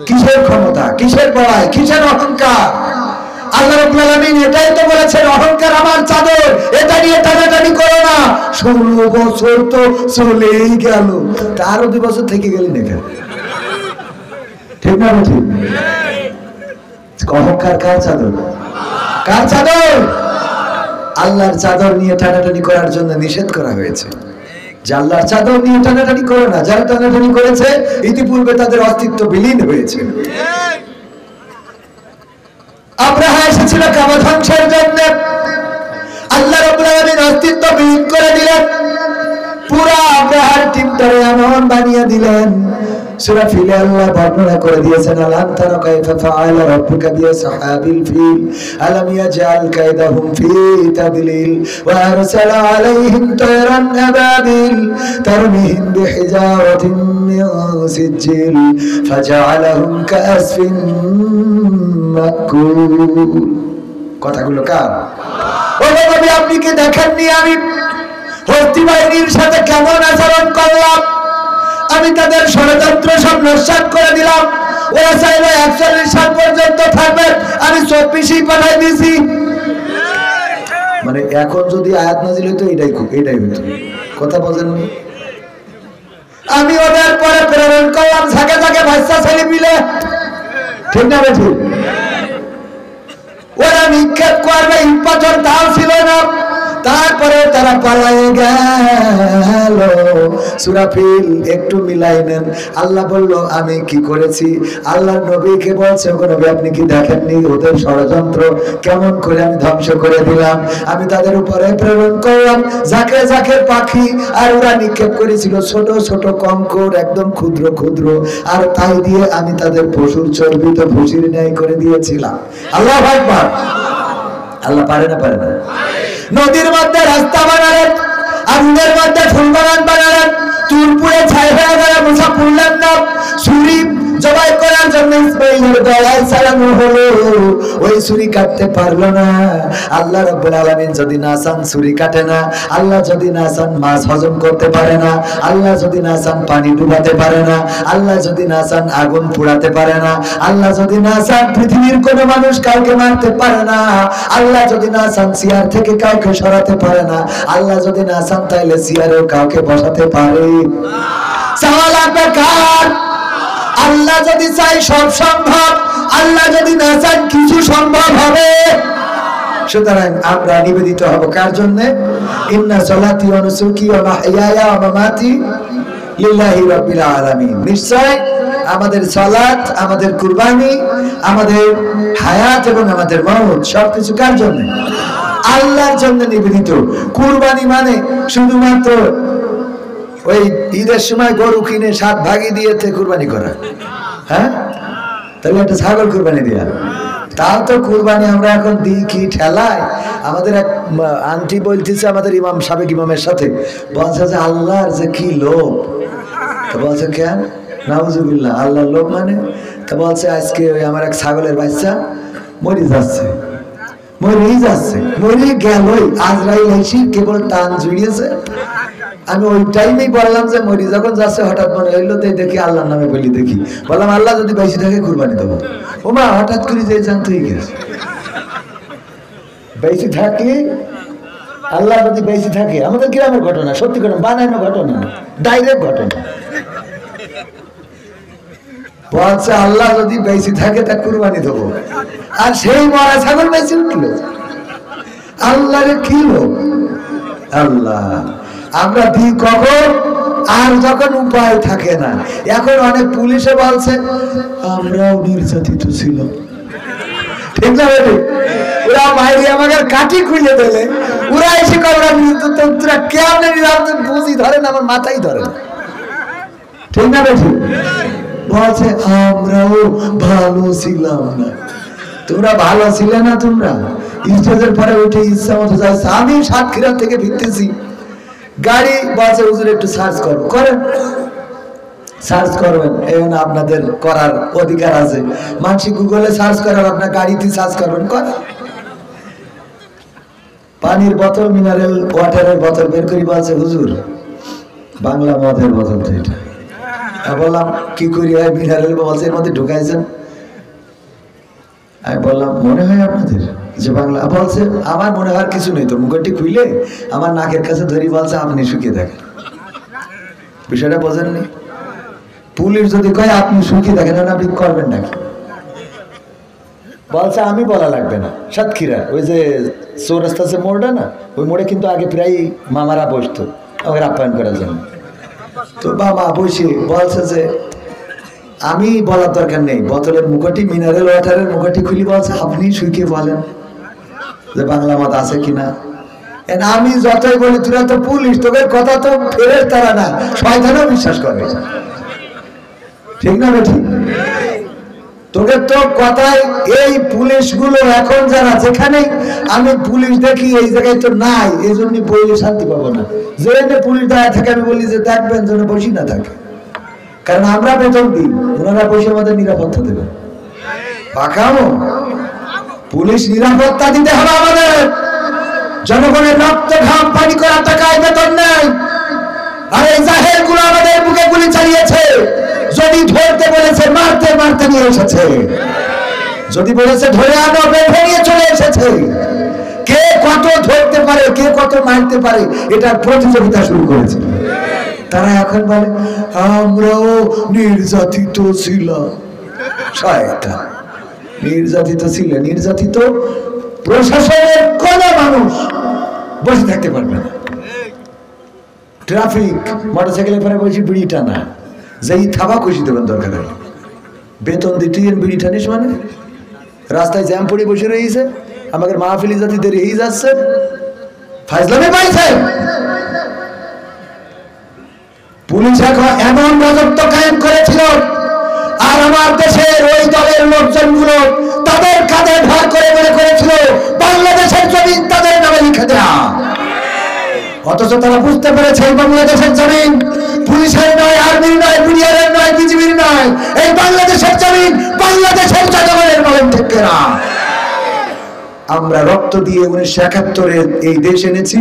কিসের ক্ষমতা, কিসের বড়াই, কিসের অহংকার? আল্লাহ রাব্বুল আলামিন এটাই তো বলেছেন, অহংকার আমার চাদর, এটা নিয়ে টানাটানি করো না। 16 বছর তো চলেই গেল, তারও 2 বছর থেকে গেলেন এখানে, ঠিক না? ঠিক। অহংকার কার চাদর? কার চাদর? আল্লাহর চাদর নিয়ে টানাটানি করার জন্য নিষেধ করা হয়েছে যে আল্লাহর চাদর নিয়ে টানাটানি করো না। যারা টানাটানি করেছে ইতিপূর্বে তাদের অস্তিত্ব বিলীন হয়েছে। আব্রাহা এসেছিল কাবা ধ্বংসের জন্য, আল্লাহ রাব্বুল আলামিন অস্তিত্ব বিলীন করে দিলেন, পুরা আব্রাহার টিমটারে এমন বানিয়ে দিলেন। সূরা ফিলে আল্লাহ বর্ণনা করে দিয়েছেন, আলাম তারা কাইফা ফাআলা রাব্বুকা বিআসহাবিল ফিল আলাম ইয়াজআল কাইদাহুম ফি তাদলিল ওয়া আরসালা আলাইহিম তায়রান আবাবিল তারমিহিম বিহিজারাতিন মিন সিজিল ফাজআলাহুম কাআসফিন মাকুল। কথাগুলো কার? ও নবী, আপনি কি দেখেননি আমি হস্তি বাহিনীর সাথে কেমন আচরণ করলাম? আমি তাদের ষড়যন্ত্র সব নস্যাৎ করে দিলাম। ওরা চাইলে 41 সাল পর্যন্ত থাকবে, আমি 24ই পাঠাই দিয়েছি। মানে এখন যদি আয়াত নাজিল হইতো এটাই হইতো। কথা বোঝেননি? আমি ওদের পরে প্রেরণ করলাম ঝাঁকে ঝাঁকে বাচ্চা ছেলে মিলে, ঠিক না? ঠিক। ওরা নিক্ষেপ করবে ইট পাথর, তাও ছিল না। তারপরে তারা পালায়ে গেল। সূরা ফিল একটু মিলাই নেন। আল্লাহ বলল আমি কি করেছি? আল্লাহ নবীকে বলছে, ওগো নবী, আপনি কি দেখেননি ওদের ষড়যন্ত্র কেমন করে আমি ধ্বংস করে দিলাম? আমি তাদের উপরে প্রেরণ করলাম ঝাঁকে ঝাঁকে পাখি, আর ওরা নিক্ষেপ করেছিল ছোট ছোট কঙ্কর, একদম ক্ষুদ্র ক্ষুদ্র, আর তাই দিয়ে আমি তাদের পশুর চর্বিত ভুসির ন্যায় করে দিয়েছিলাম। আল্লাহু আকবার। আল্লাহ পারে না? পারে না? নদীর মধ্যে রাস্তা বানালেন, আগুনের মধ্যে ফুল বাগান বানালেন, তুরপুরে ছাই হয়ে গেল, মুসা পড়লেন না। ছুরি জবাই করার জন্য ইসমাইলের গলায় চালানো হলো, ওই ছুরি কাটতে পারলো না। আল্লাহ রাব্বুল আলামিন যদি না চান ছুরি কাটে না, আল্লাহ যদি না চান মাছ হজম করতে পারে না, আল্লাহ যদি না চান পানি ডুবাতে পারে না, আল্লাহ যদি না চান আগুন পোড়াতে পারে না, আল্লাহ যদি না চান পৃথিবীর কোনো মানুষ কাউকে মারতে পারে না, আল্লাহ যদি না চান চেয়ার থেকে কাউকে সরাতে পারে না, আল্লাহ যদি না চান তাইলে চেয়ারেও কাউকে বসাতে পারে। চাওয়া লাগবে কার? আল্লাহ যদি চাই সব সম্ভব, আল্লাহ যদি না চান কিছু সম্ভব হবে। সুতরাং আমরা নিবেদিত হব কার জন্য? ইন্না সলাতি ওয়া নুসুকি ওয়া মাহইয়ায়া ওয়া মামাতি লিল্লাহি রাব্বিল আলামিন। নিশ্চয় আমাদের সালাত, আমাদের কুরবানি, আমাদের হায়াত এবং আমাদের মওত সবকিছু কার জন্য? আল্লাহর জন্য নিবেদিত। কুরবানি মানে শুধুমাত্র ওই ঈদের সময় গরু কিনে 7 ভাগই দিয়েতে কুরবানি করা, হ্যাঁ? তাহলে একটা ছাগল কুরবানি দেয়া, তাও তো কুরবানি আমরা এখন দিই কি ঠেলায়। আমাদের এক আন্টি বলতেছে আমাদের ইমাম, সাবেক ইমামের সাথে, বলছে যে আল্লাহর যে কি লোভ। তো বলছে কেন? নাউজুবিল্লাহ, আল্লাহর লোভ মানে? তো বলছে আজকে ওই আমার এক ছাগলের বাচ্চা মরে যাচ্ছে, মরেই যাচ্ছে, মরে গেলই, আজরাইল এসে কেবল টান জুড়িয়েছে। আমি ওই টাইমেই বললাম যে মরি যখন যাচ্ছে, হঠাৎ মনে হইলো তাই দেখি আল্লাহর নামে বলি, দেখি বললাম আল্লাহ যদি বেশি থাকে কুরবানি দেবো। ওমা হঠাৎ করে যে জানতে গেছে, বেশি থাকলে আল্লাহ যদি বেশি থাকে, আমাদের গ্রামের ঘটনা, সত্যি ঘটনা, বানানো ঘটনা, ডাইরেক্ট ঘটনা। বলছে আল্লাহ যদি বেশি থাকে তা কুরবানি দেবো, আর সেই মরা ছাগল বেশি উঠলো। আল্লাহরে কি লোক! আল্লাহ আমরা দিই কখন? আর যখন উপায় থাকে না। এখন অনেক পুলিশে বলছে আমরাও নির্যাতিত ছিলাম, ঠিক না? ওরা বাইরে আমাকে কাটি খুলে দিলে, ওরা এসে কবরা তোরা কেমন বুঝি ধরে না, আমার মাথায় ধরে না, ঠিক না? ঠিক বলছে আমরাও ভালো ছিলাম না। তোমরা ভালো ছিলে না? তোমরা স্টেজের পরে উঠে ইচ্ছা মতো যাচ্ছে। আমি সাতক্ষীরা থেকে ফিরতেছি, গাড়ি বাসে হুজুর একটু সার্চ করবো, করেন, সার্চ করবেন, এখন আপনাদের করার অধিকার আছে। মানুষ গুগলে সার্চ করার, আপনার গাড়িতে সার্চ করবেন, করেন। পানির বোতল, মিনারেল ওয়াটারের বোতল বের করি, বলছে হুজুর বাংলা মদের বোতল তো এটা। বললাম কি করি ভাই, মিনারেল বলছে এর মধ্যে ঢুকাইছেন। আমি বললাম মনে হয় আপনাদের যে বাংলা, বলছে আমার মনে হওয়ার কিছু নেই তো, মুখটি খুইলে আমার নাকের কাছে ধরি বলছে আপনি শুকিয়ে দেখেন। বিষয়টা বোঝেননি? পুলিশ যদি কয় আপনি শুকিয়ে দেখেন, আপনি করবেন নাকি? বলছে আমি বলা লাগবে না। সাতক্ষীরা ওই যে চৌরাস্তা আছে মোড়টা না, ওই মোড়ে কিন্তু আগে প্রায় মামারা বসতো আমাকে আপ্যায়ন করার জন্য। তো বাবা বসে বলছে যে আমি বলার দরকার নেই, বোতলের মুখটি মিনারেল ওয়াটারের মুখটি খুলি বলছে আপনি শুকিয়ে বলেন যে বাংলা মত আছে কিনা। আমি যতই বলি তোরা তো পুলিশ, তোদের কথা তো ফেরের তারা না, শয়তানও বিশ্বাস করে, ঠিক না বেঠি? তোদের তো কথায় এই পুলিশগুলো এখন যারা যেখানে আমি পুলিশ দেখি এই জায়গায় তো নাই, এই জন্য বললে শান্তি পাবো না। যে পুলিশ দাঁড়ায় থাকে আমি বলি যে দেখবেন যেন বসি না থাকে, কারণ আমরা বেতন দিই, ওনারা বসে আমাদের নিরাপত্তা দেবে। পাকামো পুলিশ নিরাপত্তা দিতে হবে আমাদের। জনগণের রক্ত ঘাম পানি করা টাকায় বেতন নেই। আর এই জাহের গুলো আমাদের বুকে গুলি চালিয়েছে। যদি ধরতে বলেছে মারতে মারতে নিয়ে এসেছে, যদি বলেছে ধরে আনো বেঁধে নিয়ে চলে এসেছে। কে কত ধরতে পারে, কে কত মারতে পারে, এটার প্রতিযোগিতা শুরু করেছে। তারা এখন বলে আমরাও নির্যাতিত ছিলাম। শয়তান, নির্যাতিত ছিল, নির্যাতিত প্রশাসনের কোন মানুষ বসে থাকতে পারবে না। ট্রাফিক মোটরসাইকেলে পরে বলছি বিড়ি টানা, যেই থাবা খুশি দেবেন দরকার হলে, বেতন দিতে বিড়ি টানিস মানে? রাস্তায় জ্যাম পড়ে বসে রয়েছে, আমাদের মাহফিলি জাতি দেরি হয়ে যাচ্ছে, ফাইজলামে পাইছে। পুলিশ এখন এমন রাজত্ব কায়েম করেছিল, আর আমার দেশের ওই দলের লোকজনগুলো তাদের কাঁধে ভর করে মনে করেছিল বাংলাদেশের জমিন তাদের নামে লিখে দেয়া। অথচ তারা বুঝতে পেরেছে এই বাংলাদেশের জমিন পুলিশের নয়, আর্মির নয়, বিডিআরের নয়, বিজিবির নয়, এই বাংলাদেশের জমিন বাংলাদেশের জনগণের নামে ঠিক না। আমরা রক্ত দিয়ে 1971-এ এই দেশ এনেছি,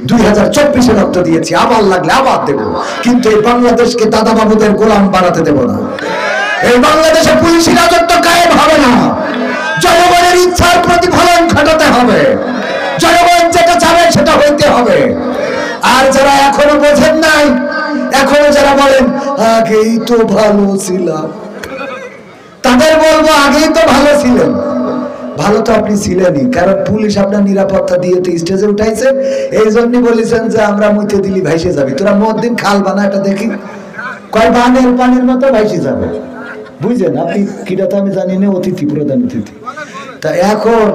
2024-এ রক্ত দিয়েছি, আবার লাগলে আবার দেব, কিন্তু এই বাংলাদেশকে দাদা বাবুদের গোলাম বানাতে দেব না। এই বাংলাদেশে পুলিশি রাজত্ব কায়েম হবে না। জনগণের ইচ্ছার প্রতিফলন ঘটাতে হবে, জনগণ যেটা চাবে সেটা হইতে হবে। আর যারা এখনো বোঝেন নাই, এখনো যারা বলেন আগেই তো ভালো ছিলাম, তাদের বলবো আগেই তো ভালো ছিলেন। ভালো তো আপনি ছিলেনই, কারণ পুলিশ আপনার নিরাপত্তা দিয়ে তো স্টেজে উঠাইছে। এই জন্যই বলেছেন যে আমরা মুইতে দিলি ভাইসে যাবি, তোরা মদিন খাল বানা এটা দেখি, কয় বানের পানির মতো ভাইসে যাবে। বুঝলেন আপনি কিটা তো আমি জানি না, অতিথি প্রধান অতিথি। তা এখন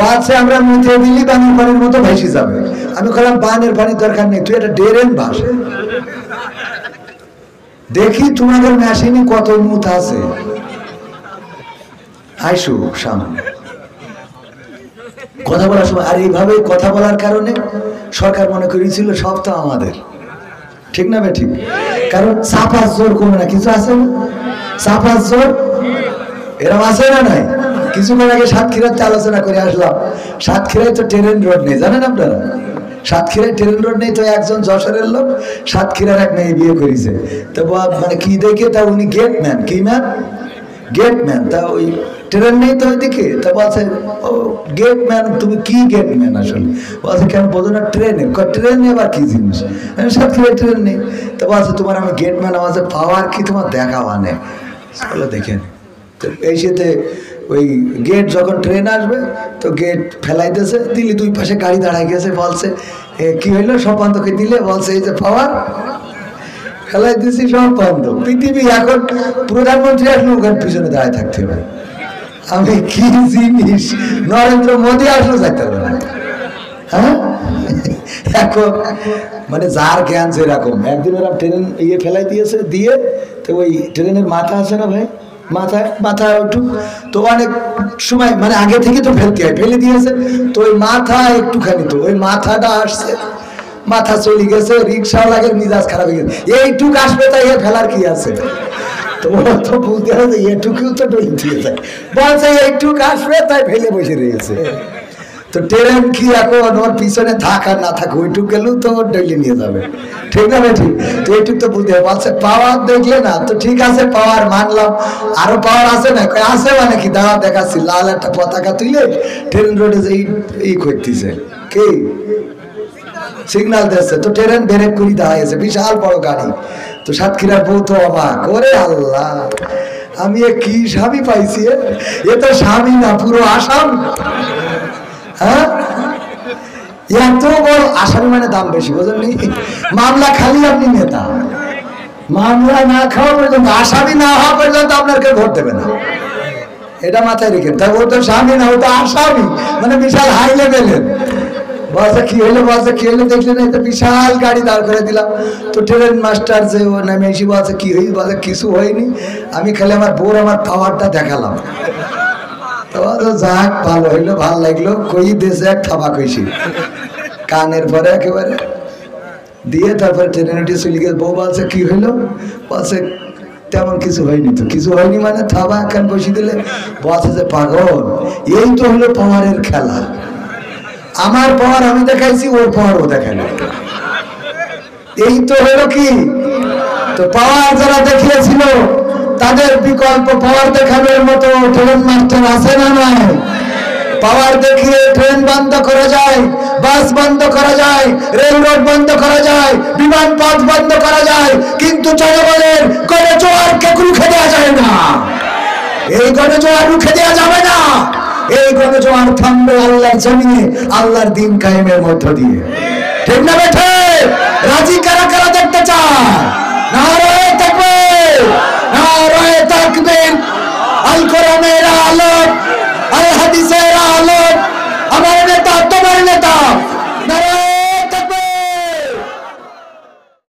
বলছে আমরা মুইতে দিলি বানের পানির মতো ভাইসে যাবে। আমি বললাম বানের পানির দরকার নেই, তুই এটা ড্রেন ভাস, দেখি তোমাদের মেশিনে কত মুত আছে, আইসো সামনে কথা বলার সময়। আর এইভাবে কথা বলার কারণে সরকার মনে করেছিল সব তো আমাদের, ঠিক না ভাই? ঠিক, কারণ চাপার জোর কমে না, কিছু আছে না চাপার জোর, এরকম আছে না নাই? কিছুক্ষণ আগে সাতক্ষীরাতে আলোচনা করে আসলাম, সাতক্ষীরায় তো ট্রেন রোড নেই, জানেন আপনারা? সাতক্ষীরায় ট্রেন রোড নেই, তো একজন যশোরের লোক সাতক্ষীরার এক মেয়ে বিয়ে করেছে। তো মানে কি দেখে, তা উনি গেটম্যান, কি ম্যান? গেটম্যান। তা ওই ট্রেন নেই তো ওইদিকে, তা বলছে ও গেটম্যান, তুমি কি গেটম্যান আসলে? বলছে কেন বোঝো না ট্রেনে? ট্রেনে আবার কি জিনিস? সাতক্ষীরায় ট্রেন নেই। তো বলছে তোমার আমি গেটম্যান, আমার পাওয়ার কি তোমার দেখা মানে? বলে দেখেন। তো এই সাথে ওই গেট যখন ট্রেন আসবে তো গেট ফেলাইতেছে, দিল্লি দুই পাশে গাড়ি দাঁড়ায় গেছে, বলছে কি হইলো? সব বন্ধকে দিলে, বলছে এই যে পাওয়ার ফেলাই দিয়েছি, সব বন্ধ। পৃথিবী এখন প্রধানমন্ত্রী আসলে ওখানে পিছনে দাঁড়ায় থাকতে হবে। আমি কি জিনিস, নরেন্দ্র মোদী আসলে যাইতে পারবে না। হ্যাঁ, এখন মানে যার জ্ঞান যেরকম। একদিন ওরা ট্রেন ইয়ে ফেলাই দিয়েছে, দিয়ে তো ওই ট্রেনের মাথা আছে না ভাই, মাথা একটু তো অনেক সময় মানে আগে থেকে তো ফেলতে হয়, ফেলে দিয়েছে তো ওই মাথা একটুখানি, তো ওই মাথাটা আসছে, মাথা চলে গেছে, রিক্সাওয়ালাকে মিজাজ খারাপ হয়ে গেছে, এইটুক আসবে তাই ফেলার কি আছে? তো ওরা তো বুঝতে হবে এটুকুও তো ডলে দিয়ে যায়, বলছে এইটুক আসবে তাই ফেলে বসে রয়েছে। তো ট্রেন কি এখন ওর পিছনে থাক আর না থাক ওইটুক গেলেও তো ওর ডেলি নিয়ে যাবে, ঠিক না ভাই? ঠিক। তো ওইটুক তো বুঝতে হবে। বলছে পাওয়ার দেখলে না, তো ঠিক আছে পাওয়ার মানলাম, আরো পাওয়ার আছে না? আছে মানে কি, দাঁড়া দেখাচ্ছি, লাল একটা পতাকা তুলে ট্রেন রোডে যে এই করতেছে কি সিগন্যাল দিচ্ছে, তো ট্রেন ব্রেক করে দাঁড়িয়েছে, বিশাল বড় গাড়ি। তো সাতক্ষীরার বউ তো অবাক, ওরে আল্লাহ আমি এ কি স্বামী পাইছি, এ তো স্বামী না পুরো আসাম। হ্যাঁ, এত বড় আসামি মানে দাম বেশি, বুঝলেন? মামলা খালি আপনি নেতা, মামলা না খাওয়া পর্যন্ত, আসামি না হওয়া পর্যন্ত আপনার কেউ ভোট দেবে না, এটা মাথায় রেখে। তাই ও তো স্বামী না, ও তো আসামি, মানে বিশাল হাই লেভেলের। বলছে কি হলো, বলছে কি হলো দেখলেন, এই তো বিশাল গাড়ি দাঁড় করে দিলাম। তো ট্রেন মাস্টার যে ও নামে এসে বলছে কি হয়েছে, বলে কিছু হয়নি, আমি খালি আমার বউর আমার পাওয়ারটা দেখালাম। তো যাক ভালো হইলো, ভাল লাগলো, কই দেশে এক থাবা কইছি কানের পরে একেবারে দিয়ে, তারপরে ট্রেনে উঠে চলে গেছে। বউ বলছে কি হইলো, বলছে তেমন কিছু হয়নি। তো কিছু হয়নি মানে থাবা একখান বসিয়ে দিলে, বলছে যে পাগল এই তো হলো পাওয়ারের খেলা, আমার পাওয়ার আমি দেখাইছি, ওর পাওয়ার ও দেখাইল, এই তো হলো কি। তো পাওয়ার যারা দেখিয়েছিল তাদের বিকল্প পাওয়ার দেখানোর মতো ট্রেন মাস্টার আছে না নাই? পাওয়ার দেখিয়ে ট্রেন বন্ধ করা যায়, বাস বন্ধ করা যায়, রেল রোড বন্ধ করা যায়, বিমান পথ বন্ধ করা যায়, কিন্তু জনগণের গণজোয়ারকে রুখে দেওয়া যায় না। এই গণজোয়ার রুখে দেওয়া যাবে না। এই গণজোয়ার থামবে আল্লাহর জমিনে, আল্লাহর দিন কায়েমের মধ্য দিয়ে, ঠিক না বেঠে? রাজি কারা কারা দেখতে চায়?